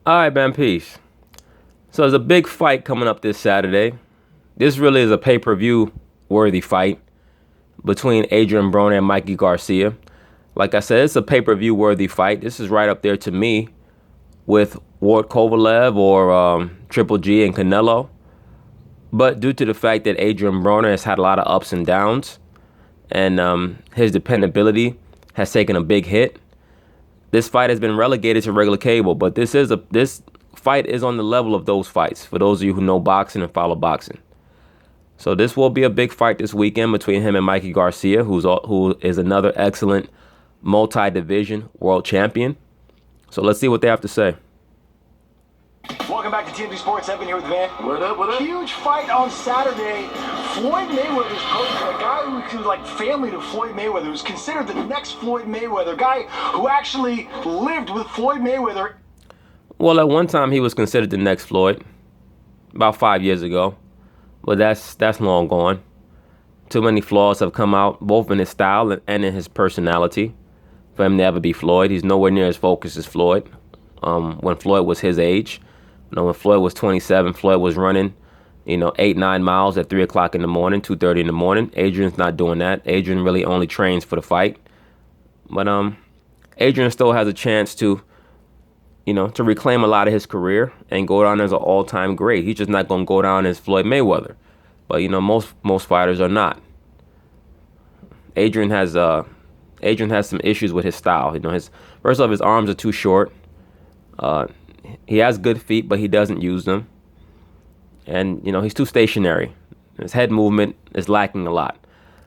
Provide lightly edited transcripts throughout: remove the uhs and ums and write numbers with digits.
All right, man, peace. So there's a big fight coming up this Saturday. This really is a pay-per-view worthy fight between Adrien Broner and Mikey Garcia. Like I said, it's a pay-per-view worthy fight. This is right up there to me with Ward Kovalev or Triple G and Canelo. But due to the fact that Adrien Broner has had a lot of ups and downs and his dependability has taken a big hit, this fight has been relegated to regular cable. But this fight is on the level of those fights, for those of you who know boxing and follow boxing. So this will be a big fight this weekend between him and Mikey Garcia, who is another excellent multi-division world champion. So let's see what they have to say. Welcome back to TMZ Sports. Evan here with Van. What up, what up? Huge fight on Saturday. Floyd Mayweather's coach, a guy who was like family to Floyd Mayweather, who's considered the next Floyd Mayweather, guy who actually lived with Floyd Mayweather. Well, at one time he was considered the next Floyd, about 5 years ago, but that's long gone. Too many flaws have come out, both in his style and in his personality, for him to ever be Floyd. He's nowhere near as focused as Floyd. When Floyd was his age, when Floyd was 27, Floyd was running, 8-9 miles at 3 o'clock in the morning, 2:30 in the morning. Adrian's not doing that. Adrian really only trains for the fight. But Adrian still has a chance to reclaim a lot of his career and go down as an all-time great. He's just not going to go down as Floyd Mayweather. But, most fighters are not. Adrian has some issues with his style. First off, his arms are too short. He has good feet, but he doesn't use them. And, he's too stationary. His head movement is lacking a lot.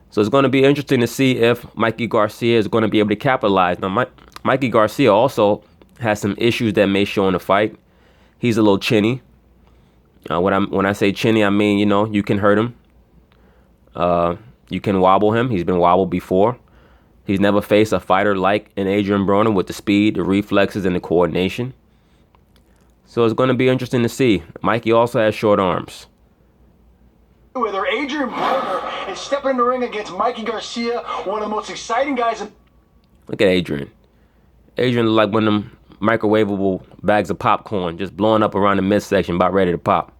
So it's going to be interesting to see if Mikey Garcia is going to be able to capitalize. Now, Mikey Garcia also has some issues that may show in the fight. He's a little chinny. When I say chinny, I mean, you can hurt him. You can wobble him. He's been wobbled before. He's never faced a fighter like an Adrien Broner with the speed, the reflexes, and the coordination. So it's going to be interesting to see. Mikey also has short arms. Whether Adrien Broner is stepping in the ring against Mikey Garcia, one of the most exciting guys in... Look at Adrien. Adrien like one of them microwavable bags of popcorn just blowing up around the midsection, about ready to pop.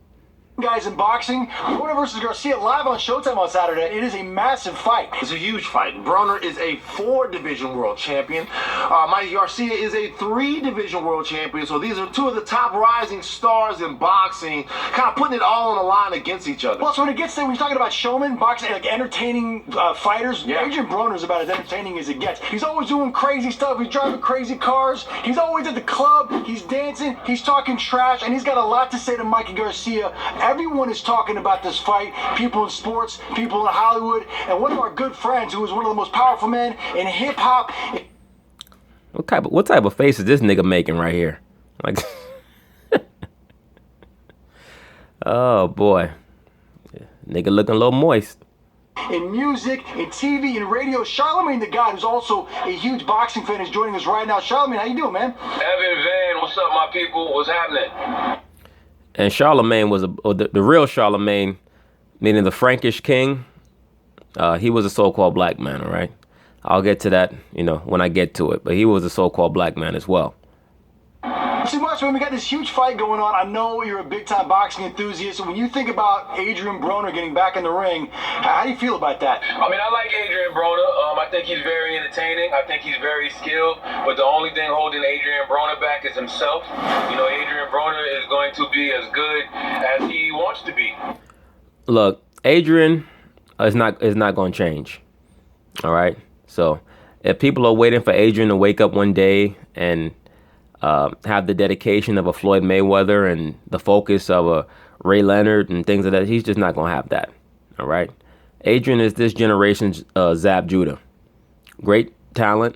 Guys in boxing, Broner versus Garcia live on Showtime on Saturday. It is a massive fight. It's a huge fight. Broner is a 4-division world champion. Mikey Garcia is a 3-division world champion. So these are two of the top rising stars in boxing, kind of putting it all on the line against each other. Well, so when it gets there, when you're talking about showmen, boxing, like entertaining fighters, Adrien Broner is about as entertaining as it gets. He's always doing crazy stuff. He's driving crazy cars. He's always at the club. He's dancing. He's talking trash. And he's got a lot to say to Mikey Garcia. Everyone is talking about this fight. People in sports, people in Hollywood, and one of our good friends who is one of the most powerful men in hip hop. What type of face is this nigga making right here? Like, oh boy, nigga looking a little moist. In music, in TV, in radio, Charlamagne the God, who's also a huge boxing fan, is joining us right now. Charlamagne, how you doing, man? Evan, Van, what's up, my people? What's happening? And Charlamagne was the real Charlamagne, meaning the Frankish king. He was a so-called black man, all right? I'll get to that, when I get to it. But he was a so-called black man as well. See, much when we got this huge fight going on. I know you're a big-time boxing enthusiast. So when you think about Adrien Broner getting back in the ring, how do you feel about that? I mean, I like Adrien Broner. I think he's very entertaining. I think he's very skilled. But the only thing holding Adrien Broner back is himself. Adrien Broner is going to be as good as he wants to be. Look, Adrien is not going to change. All right? So if people are waiting for Adrien to wake up one day and have the dedication of a Floyd Mayweather and the focus of a Ray Leonard and things like that, he's just not going to have that. All right? Adrien is this generation's Zab Judah. Great talent,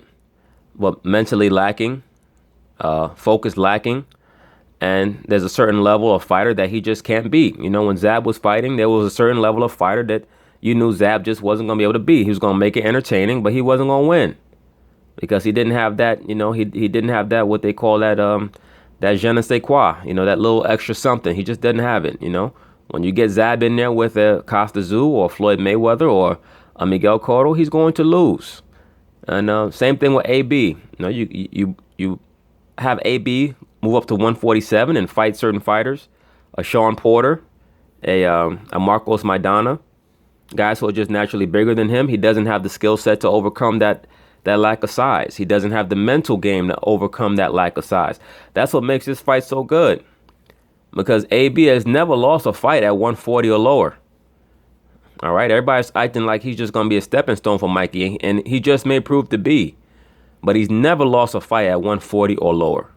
but mentally lacking, focus lacking, and there's a certain level of fighter that he just can't beat. When Zab was fighting, there was a certain level of fighter that you knew Zab just wasn't going to be able to beat. He was going to make it entertaining, but he wasn't going to win. Because he didn't have that, he didn't have that, what they call that, that je ne sais quoi, that little extra something. He just didn't have it, When you get Zab in there with a Costa Zoo or Floyd Mayweather or a Miguel Cotto, he's going to lose. And same thing with AB. You have AB move up to 147 and fight certain fighters, a Sean Porter, a Marcos Maidana, guys who are just naturally bigger than him. He doesn't have the skill set to overcome that lack of size. He doesn't have the mental game to overcome that lack of size. That's what makes this fight so good, because AB has never lost a fight at 140 or lower. All right, everybody's acting like he's just going to be a stepping stone for Mikey, and he just may prove to be. But he's never lost a fight at 140 or lower.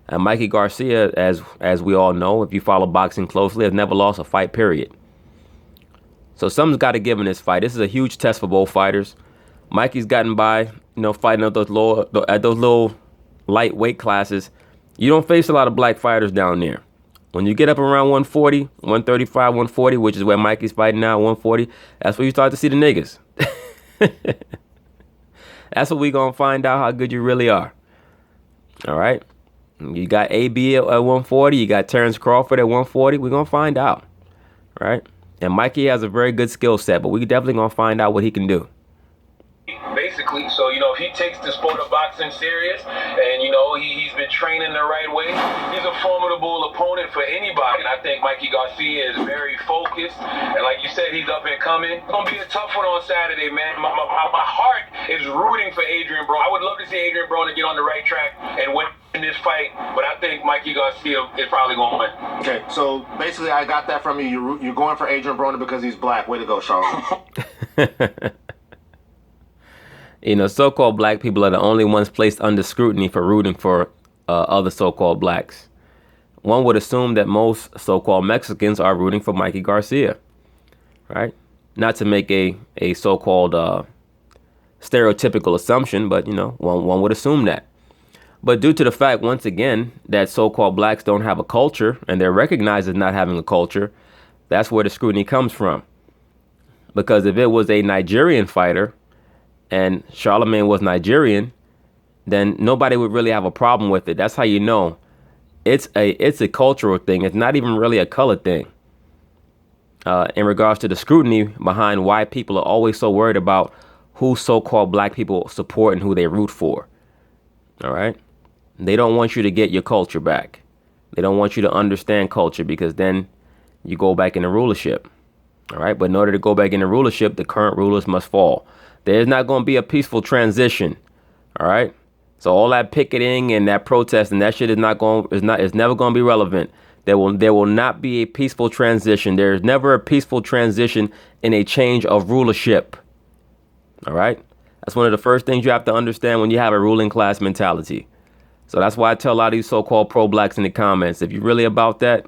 And Mikey Garcia, as we all know, if you follow boxing closely, has never lost a fight, period. So something's got to give in this fight. This is a huge test for both fighters. Mikey's gotten by, fighting at those little lightweight classes. You don't face a lot of black fighters down there. When you get up around 140, 135, 140, which is where Mikey's fighting now, 140, that's where you start to see the niggas. That's what we going to find out how good you really are. All right? You got AB at 140. You got Terrence Crawford at 140. We're going to find out. All right? And Mikey has a very good skill set, but we definitely going to find out what he can do. Basically, so if he takes the sport of boxing serious, and he's been training the right way, he's a formidable opponent for anybody. And I think Mikey Garcia is very focused, and like you said, he's up and coming. It's gonna be a tough one on Saturday, man. My heart is rooting for Adrien Broner. I would love to see Adrien Broner get on the right track and win this fight, but I think Mikey Garcia is probably gonna win. Okay, so basically, I got that from you. You're going for Adrien Broner because he's black. Way to go, Charlamagne. So-called black people are the only ones placed under scrutiny for rooting for other so-called blacks. One would assume that most so-called Mexicans are rooting for Mikey Garcia, right? Not to make a so-called stereotypical assumption, but, one would assume that. But due to the fact, once again, that so-called blacks don't have a culture and they're recognized as not having a culture, that's where the scrutiny comes from. Because if it was a Nigerian fighter, and Charlamagne was Nigerian, then nobody would really have a problem with it. That's how you know it's a cultural thing. It's not even really a color thing. In regards to the scrutiny behind why people are always so worried about who so-called black people support and who they root for. All right? They don't want you to get your culture back. They don't want you to understand culture, because then you go back into rulership. All right? But in order to go back into rulership, the current rulers must fall. There's not going to be a peaceful transition. All right. So all that picketing and that protest and that shit is never going to be relevant. There will not be a peaceful transition. There is never a peaceful transition in a change of rulership. All right. That's one of the first things you have to understand when you have a ruling class mentality. So that's why I tell a lot of these so-called pro-blacks in the comments, if you're really about that,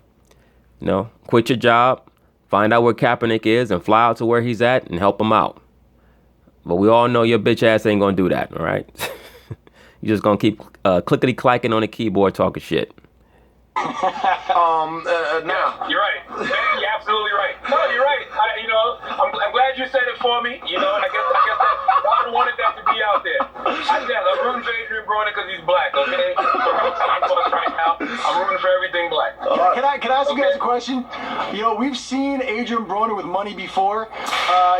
quit your job, find out where Kaepernick is and fly out to where he's at and help him out. But we all know your bitch ass ain't gonna do that, all right? You're just gonna keep clickety-clacking on the keyboard talking shit. Now. You're right. You're absolutely right. No, you're right. I'm glad you said it for me. And I guess that God wanted that to be out there. I'm rooting for Adrien Broner because he's black, okay? Right now, I'm rooting for everything black. Can I ask you guys a question? We've seen Adrien Broner with money before.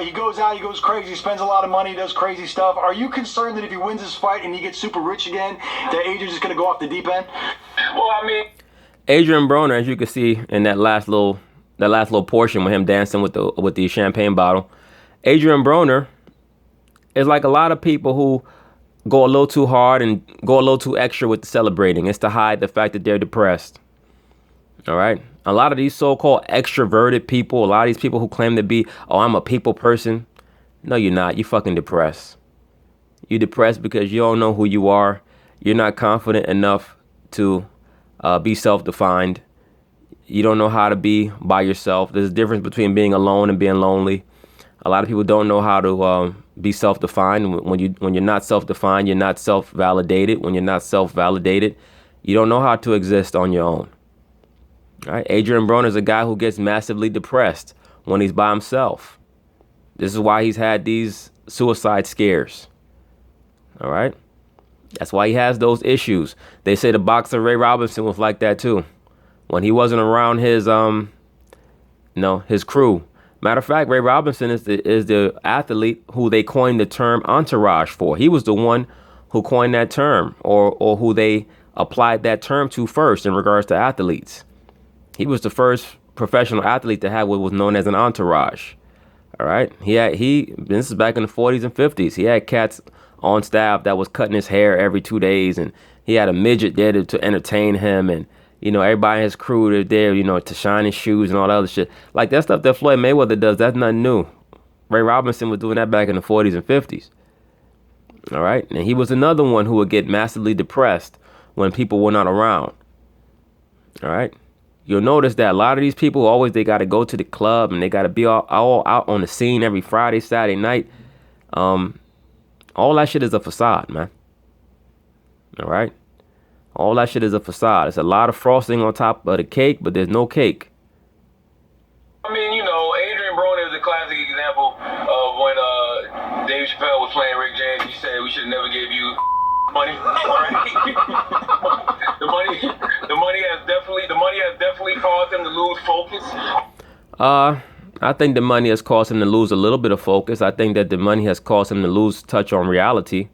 He goes out, he goes crazy, he spends a lot of money, does crazy stuff. Are you concerned that if he wins this fight and he gets super rich again, that Adrien's just going to go off the deep end? Well, I mean, Adrien Broner, as you can see in that last little portion with him dancing with the champagne bottle, Adrien Broner is like a lot of people who go a little too hard and go a little too extra with the celebrating. It's to hide the fact that they're depressed. All right. A lot of these so-called extroverted people, a lot of these people who claim to be, I'm a people person. No, you're not. You fucking depressed. You're depressed because you don't know who you are. You're not confident enough to be self-defined. You don't know how to be by yourself. There's a difference between being alone and being lonely. A lot of people don't know how to be self-defined. When you're not self-defined, you're not self-validated. When you're not self-validated, you don't know how to exist on your own. All right? Adrien Broner is a guy who gets massively depressed when he's by himself. This is why he's had these suicide scares. All right? That's why he has those issues. They say the boxer Ray Robinson was like that too. When he wasn't around his crew. Matter of fact, Ray Robinson is the athlete who they coined the term entourage for. He was the one who coined that term, or who they applied that term to first in regards to athletes. He was the first professional athlete to have what was known as an entourage. All right. This is back in the 40s and 50s. He had cats on staff that was cutting his hair every 2 days, and he had a midget there to entertain him, and everybody in his crew are there, to shine his shoes and all that other shit. Like that stuff that Floyd Mayweather does, that's nothing new. Ray Robinson was doing that back in the 40s and 50s. All right. And he was another one who would get massively depressed when people were not around. All right. You'll notice that a lot of these people they got to go to the club and they got to be all out on the scene every Friday, Saturday night. All that shit is a facade, man. All right. All that shit is a facade. It's a lot of frosting on top of the cake, but there's no cake. I mean, Adrien Broner is a classic example of when Dave Chappelle was playing Rick James. He said we should have never gave you money. the money has definitely caused him to lose focus. I think the money has caused him to lose a little bit of focus. I think that the money has caused him to lose touch on reality.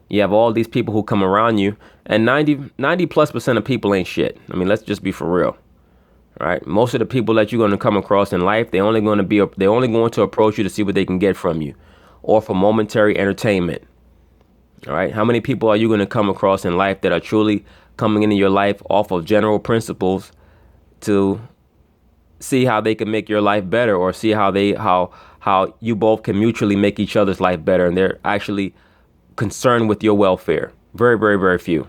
You have all these people who come around you, and 90+% of people ain't shit. I mean, let's just be for real. All right. Most of the people that you're going to come across in life, they're only going to approach you to see what they can get from you, or for momentary entertainment. All right. How many people are you going to come across in life that are truly coming into your life off of general principles to see how they can make your life better, or see how you both can mutually make each other's life better, and they're actually concerned with your welfare? Very, very, very few.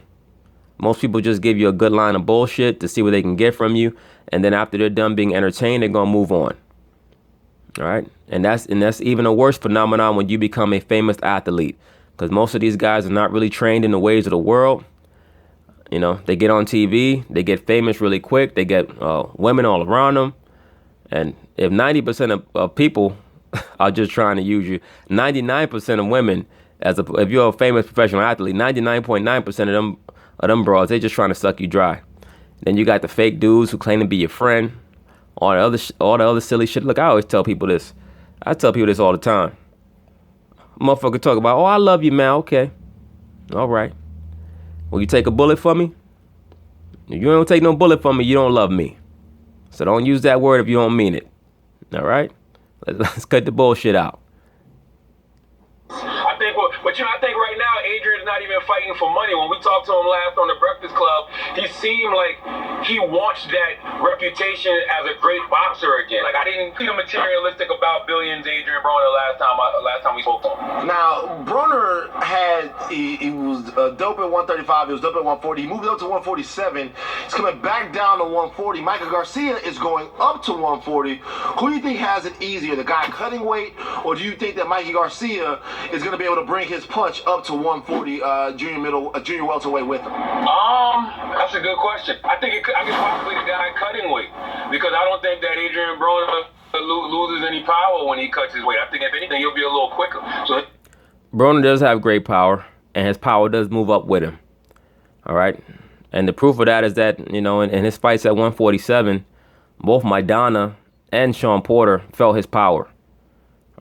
Most people just give you a good line of bullshit to see what they can get from you, and then after they're done being entertained, they're gonna move on. All right, and that's even a worse phenomenon when you become a famous athlete, because most of these guys are not really trained in the ways of the world. They get on TV, they get famous really quick, they get women all around them, and if 90% of people are just trying to use you, 99% of women, if you're a famous professional athlete, 99.9% of them bras, they just trying to suck you dry. Then you got the fake dudes who claim to be your friend, all the other silly shit. Look, I always tell people this. I tell people this all the time. Motherfucker talk about, oh, I love you, man. Okay. All right. Will you take a bullet for me? If you don't take no bullet from me, you don't love me. So don't use that word if you don't mean it. All right? Let's cut the bullshit out. I think right now Adrian's not even fighting for money. When we talked to him last on the Breakfast Club, he seemed like he wants that reputation as a great boxer again. Like, I didn't feel materialistic about billions, Adrien Broner, last time we spoke to him. Now, Broner he was dope at 135. He was dope at 140. He moved up to 147. He's coming back down to 140. Mikey Garcia is going up to 140. Who do you think has it easier, the guy cutting weight, or do you think that Mikey Garcia is going to be able to bring his punch up to 140 junior welterweight with him? That's a good question. I think I could possibly the guy cutting weight, because I don't think that Adrien Broner loses any power when he cuts his weight. I think if anything, he'll be a little quicker. So Broner does have great power, and his power does move up with him. All right, and the proof of that is that in his fights at 147, both Maidana and Sean Porter felt his power.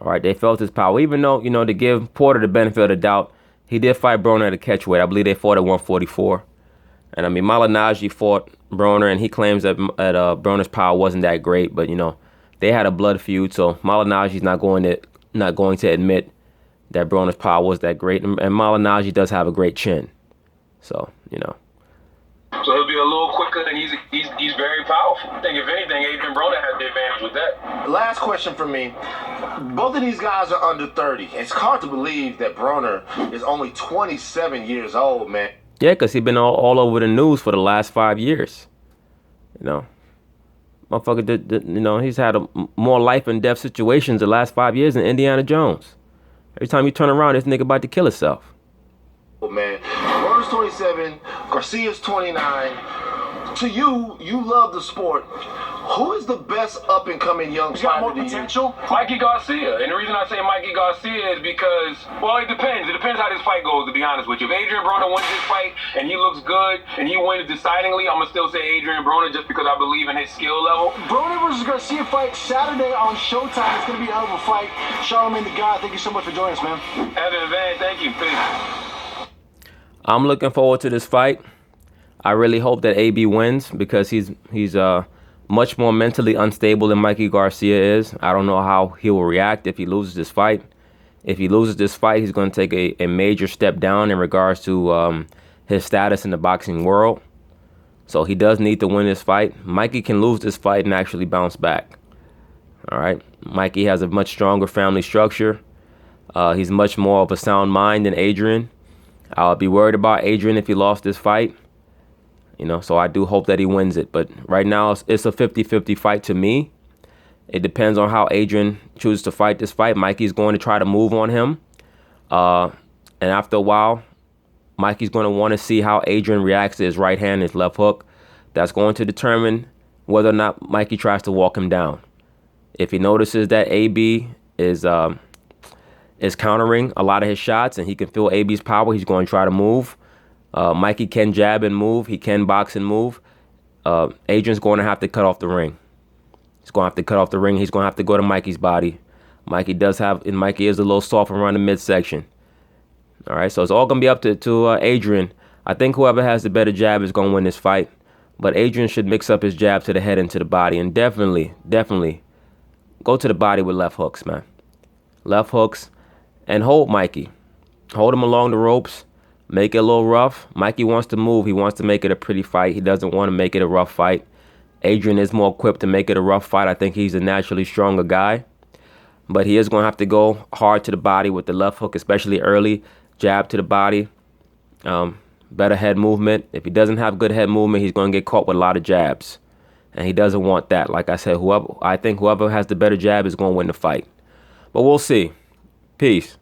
All right, they felt his power, even though, to give Porter the benefit of the doubt, he did fight Broner at a catch weight. I believe they fought at 144. And I mean, Malignaggi fought Broner, and he claims that Broner's power wasn't that great, but they had a blood feud, so Malignaggi's not going to admit that Broner's power was that great, and Malignaggi does have a great chin, so So he'll be a little quicker, and he's very powerful. I think if anything, Adrien Broner has the advantage with that. Last question for me. Both of these guys are under 30. It's hard to believe that Broner is only 27 years old, man. Yeah, because he's been all over the news for the last 5 years. Motherfucker, he's had more life and death situations the last 5 years than Indiana Jones. Every time you turn around, this nigga about to kill himself. Oh, man. Broner's 27, Garcia's 29. To you love the sport. Who is the best up-and-coming young He's got fighter more to you? potential. Mikey Garcia. And the reason I say Mikey Garcia is because, well, it depends. It depends how this fight goes, to be honest with you. If Adrien Broner wins this fight and he looks good and he wins decidingly, I'm going to still say Adrien Broner just because I believe in his skill level. Broner versus Garcia fight Saturday on Showtime. It's going to be a hell of a fight. Charlamagne the God, thank you so much for joining us, man. Evan Van, thank you. Peace. I'm looking forward to this fight. I really hope that AB wins because he's much more mentally unstable than Mikey Garcia is. I don't know how he will react if he loses this fight. If he loses this fight, he's going to take a major step down in regards to his status in the boxing world. So he does need to win this fight. Mikey can lose this fight and actually bounce back. All right. Mikey has a much stronger family structure. He's much more of a sound mind than Adrien. I'll be worried about Adrien if he lost this fight. So I do hope that he wins it. But right now, it's a 50-50 fight to me. It depends on how Adrien chooses to fight this fight. Mikey's going to try to move on him. And after a while, Mikey's going to want to see how Adrien reacts to his right hand, his left hook. That's going to determine whether or not Mikey tries to walk him down. If he notices that AB is countering a lot of his shots and he can feel AB's power, he's going to try to move. Mikey can jab and move. He can box and move. Adrian's going to have to cut off the ring. He's going to have to cut off the ring. He's going to have to go to Mikey's body. Mikey is a little soft around the midsection. All right, so it's all going to be up to Adrien. I think whoever has the better jab is going to win this fight. But Adrien should mix up his jab to the head and to the body. And definitely go to the body with left hooks, man. Left hooks. And hold Mikey. Hold him along the ropes. Make it a little rough. Mikey wants to move. He wants to make it a pretty fight. He doesn't want to make it a rough fight. Adrien is more equipped to make it a rough fight. I think he's a naturally stronger guy. But he is going to have to go hard to the body with the left hook, especially early. Jab to the body. Better head movement. If he doesn't have good head movement, he's going to get caught with a lot of jabs. And he doesn't want that. Like I said, I think whoever has the better jab is going to win the fight. But we'll see. Peace.